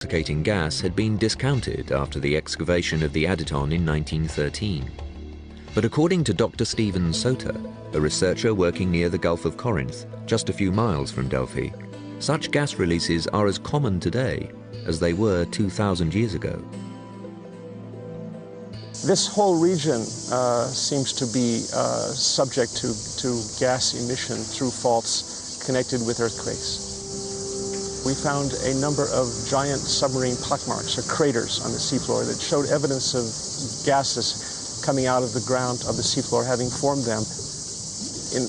intoxicating gas had been discounted after the excavation of the Aditon in 1913. But according to Dr. Stephen Sota, a researcher working near the Gulf of Corinth, just a few miles from Delphi, such gas releases are as common today as they were 2,000 years ago. This whole region seems to be subject to gas emission through faults connected with earthquakes. We found a number of giant submarine pockmarks, or craters, on the seafloor that showed evidence of gases coming out of the ground of the seafloor, having formed them. In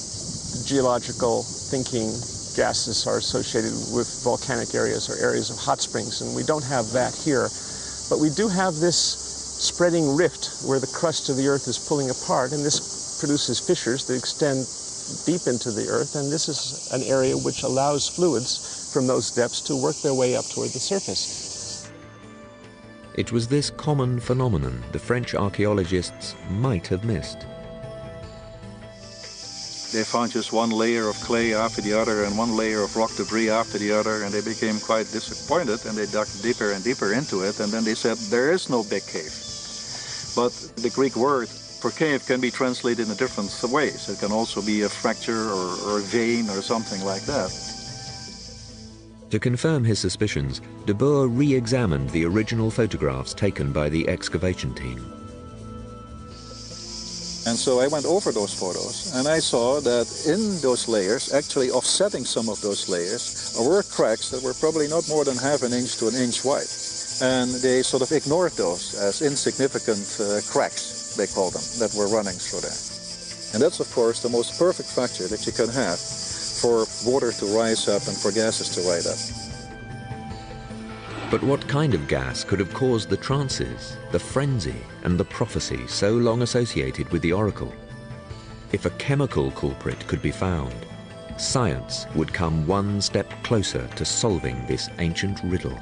geological thinking, gases are associated with volcanic areas or areas of hot springs, and we don't have that here. But we do have this spreading rift where the crust of the earth is pulling apart, and this produces fissures that extend deep into the earth, and this is an area which allows fluids from those depths to work their way up toward the surface. It was this common phenomenon the French archaeologists might have missed. They found just one layer of clay after the other and one layer of rock debris after the other, and they became quite disappointed, and they dug deeper and deeper into it, and then they said there is no big cave. But the Greek word for cave can be translated in different ways. It can also be a fracture or a vein or something like that. To confirm his suspicions, de Boer re-examined the original photographs taken by the excavation team. And so I went over those photos, and I saw that in those layers, actually offsetting some of those layers, were cracks that were probably not more than ½ inch to 1 inch wide. And they sort of ignored those as insignificant cracks, they call them, that were running through there. And that's, of course, the most perfect fracture that you can have for water to rise up and for gases to rise up. But what kind of gas could have caused the trances, the frenzy, and the prophecy so long associated with the oracle? If a chemical culprit could be found, science would come one step closer to solving this ancient riddle.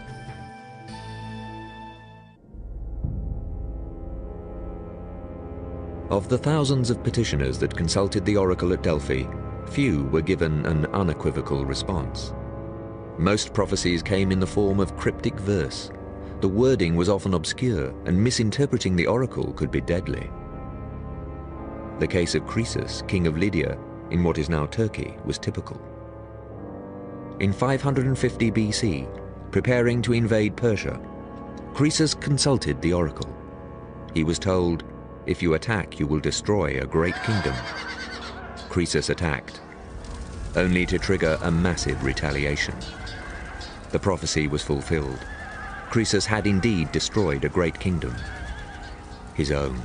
Of the thousands of petitioners that consulted the oracle at Delphi, few were given an unequivocal response. Most prophecies came in the form of cryptic verse. The wording was often obscure, and misinterpreting the oracle could be deadly. The case of Croesus, king of Lydia, in what is now Turkey, was typical. In 550 BC, preparing to invade Persia, Croesus consulted the oracle. He was told, "If you attack, you will destroy a great kingdom." Croesus attacked, only to trigger a massive retaliation. The prophecy was fulfilled. Croesus had indeed destroyed a great kingdom, his own.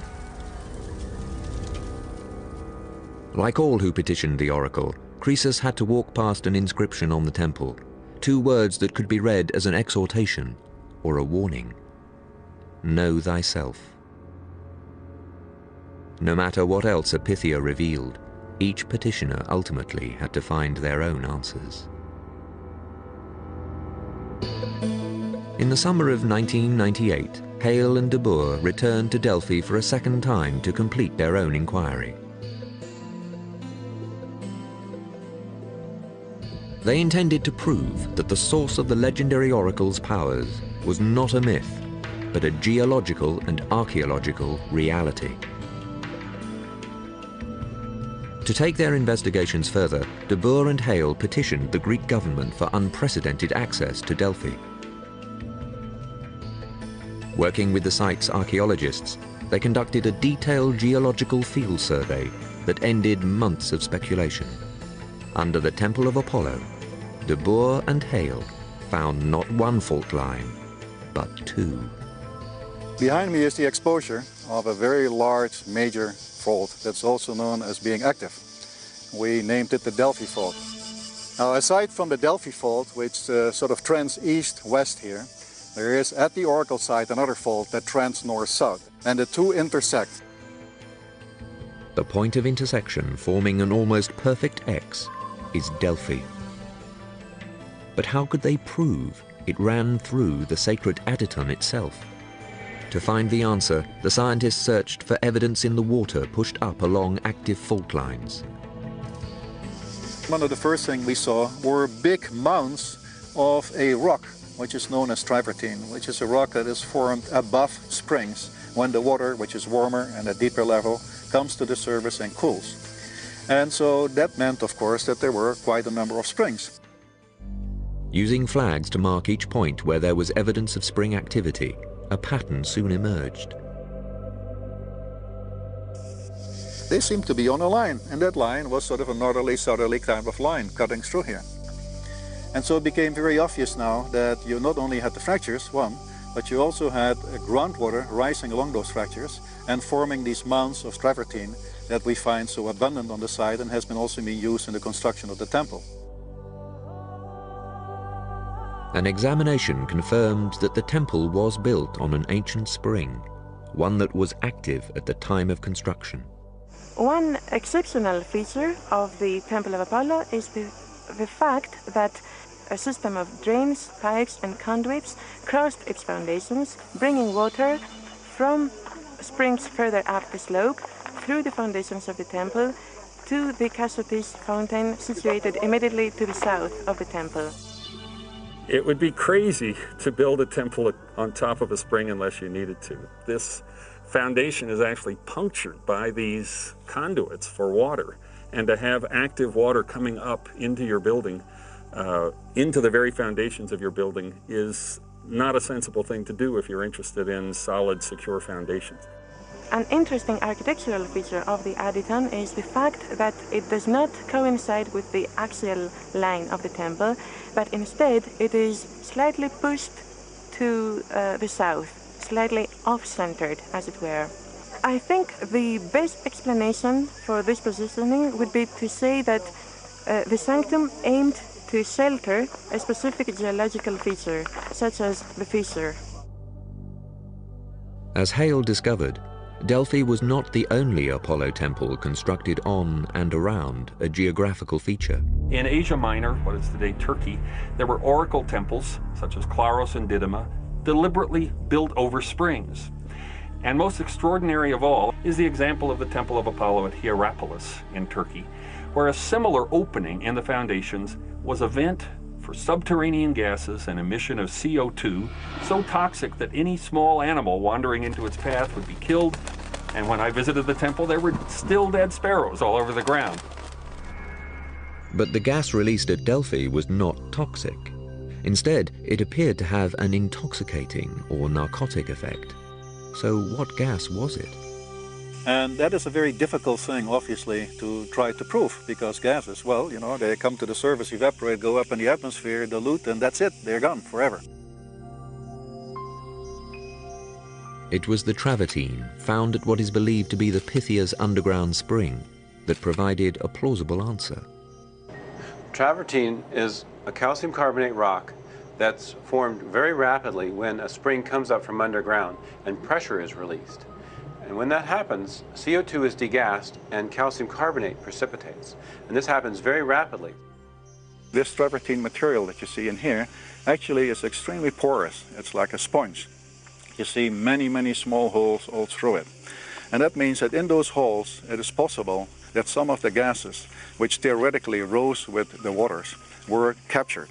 Like all who petitioned the oracle, Croesus had to walk past an inscription on the temple, 2 words that could be read as an exhortation or a warning. Know thyself. No matter what else a Pythia revealed, each petitioner ultimately had to find their own answers. In the summer of 1998, Hale and de Boer returned to Delphi for a second time to complete their own inquiry. They intended to prove that the source of the legendary oracle's powers was not a myth, but a geological and archaeological reality. To take their investigations further, de Boer and Hale petitioned the Greek government for unprecedented access to Delphi. Working with the site's archaeologists, they conducted a detailed geological field survey that ended months of speculation. Under the Temple of Apollo, de Boer and Hale found not one fault line, but 2. Behind me is the exposure of a very large major fault that's also known as being active. We named it the Delphi fault. Now, aside from the Delphi fault, which sort of trends east-west here, there is at the oracle site another fault that trends north-south, and the 2 intersect. The point of intersection forming an almost perfect X is Delphi. But how could they prove it ran through the sacred Aditon itself? To find the answer, the scientists searched for evidence in the water pushed up along active fault lines. One of the first things we saw were big mounds of a rock which is known as travertine, which is a rock that is formed above springs when the water, which is warmer and at deeper level, comes to the surface and cools. And so that meant, of course, that there were quite a number of springs. Using flags to mark each point where there was evidence of spring activity, a pattern soon emerged. They seemed to be on a line, and that line was sort of a northerly-southerly kind of line cutting through here. And so it became very obvious now that you not only had the fractures, one, but you also had groundwater rising along those fractures and forming these mounds of travertine that we find so abundant on the site and has been also been used in the construction of the temple. An examination confirmed that the temple was built on an ancient spring, one that was active at the time of construction. One exceptional feature of the Temple of Apollo is the fact that a system of drains, pipes and conduits crossed its foundations, bringing water from springs further up the slope through the foundations of the temple to the Khrēsmoi fountain situated immediately to the south of the temple. It would be crazy to build a temple on top of a spring unless you needed to. This foundation is actually punctured by these conduits for water, and to have active water coming up into your building, into the very foundations of your building, is not a sensible thing to do if you're interested in solid, secure foundations. An interesting architectural feature of the Aditon is the fact that it does not coincide with the axial line of the temple, but instead it is slightly pushed to the south, slightly off-centered, as it were. I think the best explanation for this positioning would be to say that the sanctum aimed to shelter a specific geological feature, such as the fissure. As Hale discovered, Delphi was not the only Apollo temple constructed on and around a geographical feature. In Asia Minor, what is today Turkey, there were oracle temples, such as Claros and Didyma, deliberately built over springs. And most extraordinary of all is the example of the Temple of Apollo at Hierapolis in Turkey, where a similar opening in the foundations was a vent for subterranean gases and emission of CO2 so toxic that any small animal wandering into its path would be killed. And when I visited the temple, there were still dead sparrows all over the ground. But the gas released at Delphi was not toxic. Instead, it appeared to have an intoxicating or narcotic effect. So what gas was it? And that is a very difficult thing, obviously, to try to prove, because gases, well, you know, they come to the surface, evaporate, go up in the atmosphere, dilute, and that's it, they're gone forever. It was the travertine, found at what is believed to be the Pythia's underground spring, that provided a plausible answer. Travertine is a calcium carbonate rock that's formed very rapidly when a spring comes up from underground and pressure is released. And when that happens, CO2 is degassed and calcium carbonate precipitates. And this happens very rapidly. This travertine material that you see in here actually is extremely porous. It's like a sponge. You see many, many small holes all through it. And that means that in those holes, it is possible that some of the gases, which theoretically rose with the waters, were captured.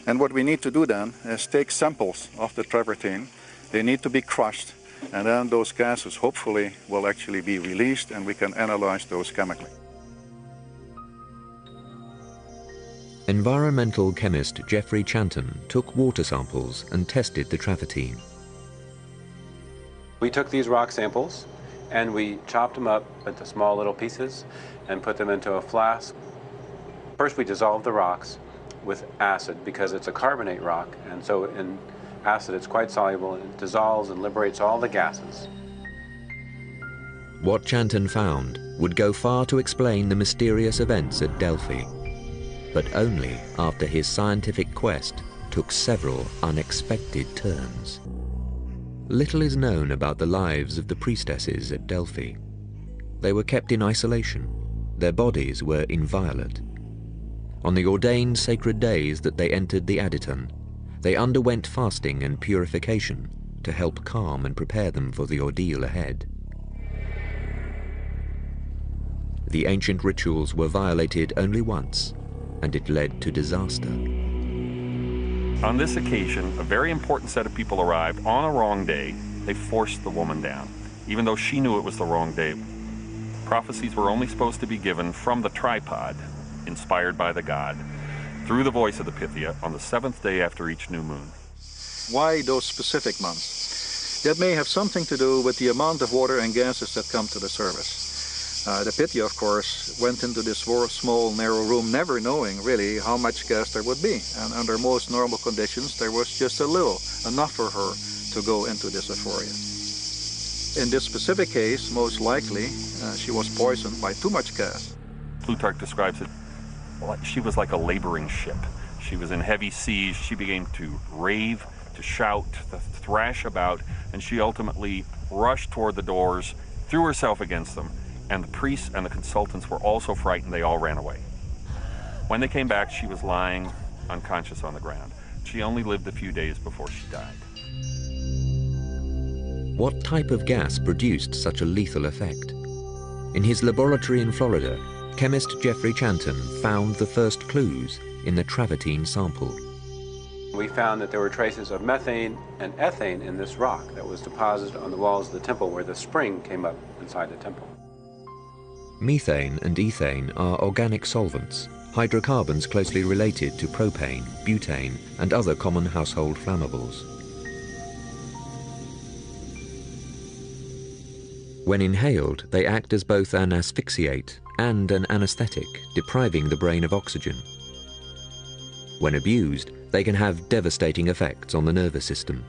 And what we need to do then is take samples of the travertine. They need to be crushed, and then those gases hopefully will actually be released and we can analyze those chemically. Environmental chemist Geoffrey Chanton took water samples and tested the travertine. We took these rock samples and we chopped them up into small little pieces and put them into a flask. First we dissolved the rocks with acid because it's a carbonate rock, and so in acid it's quite soluble and it dissolves and liberates all the gases. What Chanton found would go far to explain the mysterious events at Delphi, but only after his scientific quest took several unexpected turns. Little is known about the lives of the priestesses at Delphi. They were kept in isolation. Their bodies were inviolate. On the ordained sacred days that they entered the Aditon, they underwent fasting and purification to help calm and prepare them for the ordeal ahead. The ancient rituals were violated only once, and it led to disaster. On this occasion, a very important set of people arrived on a wrong day. They forced the woman down, even though she knew it was the wrong day. Prophecies were only supposed to be given from the tripod, inspired by the god, through the voice of the Pythia on the 7th day after each new moon. Why those specific months? That may have something to do with the amount of water and gases that come to the surface. The Pythia, of course, went into this small, narrow room never knowing really how much gas there would be. And under most normal conditions, there was just a little, enough for her to go into this euphoria. In this specific case, most likely, she was poisoned by too much gas. Plutarch describes it like she was like a laboring ship. She was in heavy seas. She began to rave, to shout, to thrash about, and she ultimately rushed toward the doors, threw herself against them, and the priests and the consultants were also frightened. They all ran away. When they came back, she was lying unconscious on the ground. She only lived a few days before she died. What type of gas produced such a lethal effect? In his laboratory in Florida, chemist Jeffrey Chanton found the first clues in the travertine sample. We found that there were traces of methane and ethane in this rock that was deposited on the walls of the temple where the spring came up inside the temple. Methane and ethane are organic solvents, hydrocarbons closely related to propane, butane, and other common household flammables. When inhaled, they act as both an asphyxiate and an anesthetic, depriving the brain of oxygen. When abused, they can have devastating effects on the nervous system.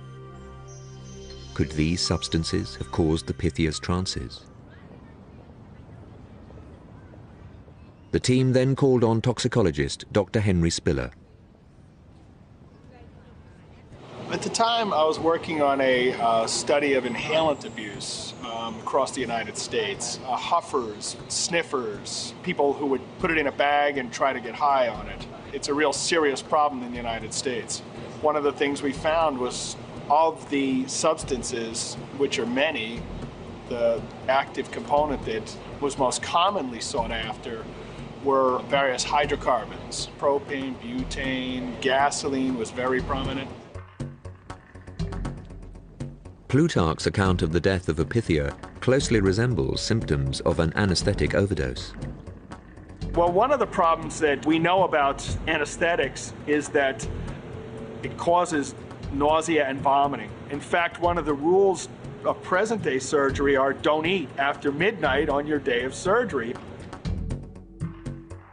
Could these substances have caused the Pythia's trances? The team then called on toxicologist Dr. Henry Spiller. At the time, I was working on a study of inhalant abuse across the United States. Huffers, sniffers, people who would put it in a bag and try to get high on it. It's a real serious problem in the United States. One of the things we found was of the substances, which are many, the active component that was most commonly sought after were various hydrocarbons. Propane, butane, gasoline was very prominent. Plutarch's account of the death of a Pythia closely resembles symptoms of an anesthetic overdose. Well, one of the problems that we know about anesthetics is that it causes nausea and vomiting. In fact, one of the rules of present-day surgery are don't eat after midnight on your day of surgery.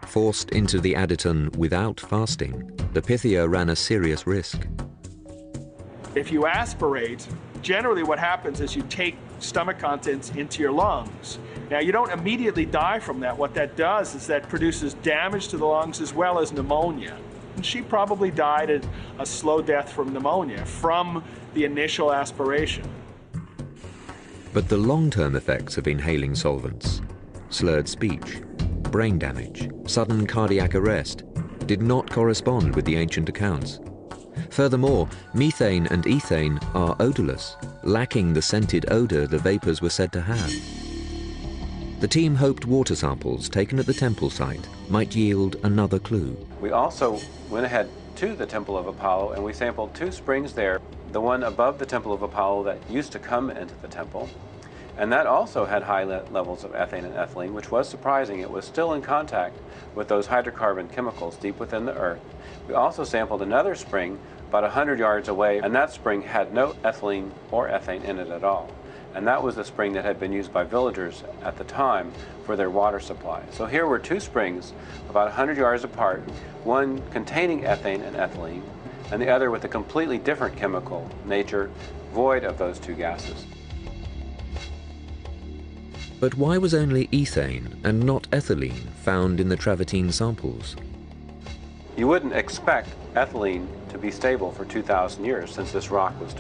Forced into the Adyton without fasting, the Pythia ran a serious risk. If you aspirate, generally what happens is you take stomach contents into your lungs. Now, you don't immediately die from that. What that does is that produces damage to the lungs as well as pneumonia. And she probably died a slow death from pneumonia from the initial aspiration. But the long-term effects of inhaling solvents, slurred speech, brain damage, sudden cardiac arrest, did not correspond with the ancient accounts. Furthermore, methane and ethane are odorless, lacking the scented odor the vapors were said to have. The team hoped water samples taken at the temple site might yield another clue. We also went ahead to the Temple of Apollo and we sampled 2 springs there. The one above the Temple of Apollo that used to come into the temple, and that also had high levels of ethane and ethylene, which was surprising. It was still in contact with those hydrocarbon chemicals deep within the earth. We also sampled another spring about 100 yards away, and that spring had no ethylene or ethane in it at all. And that was the spring that had been used by villagers at the time for their water supply. So here were 2 springs about 100 yards apart, one containing ethane and ethylene, and the other with a completely different chemical nature, void of those 2 gases. But why was only ethane and not ethylene found in the travertine samples? You wouldn't expect ethylene to be stable for 2,000 years since this rock was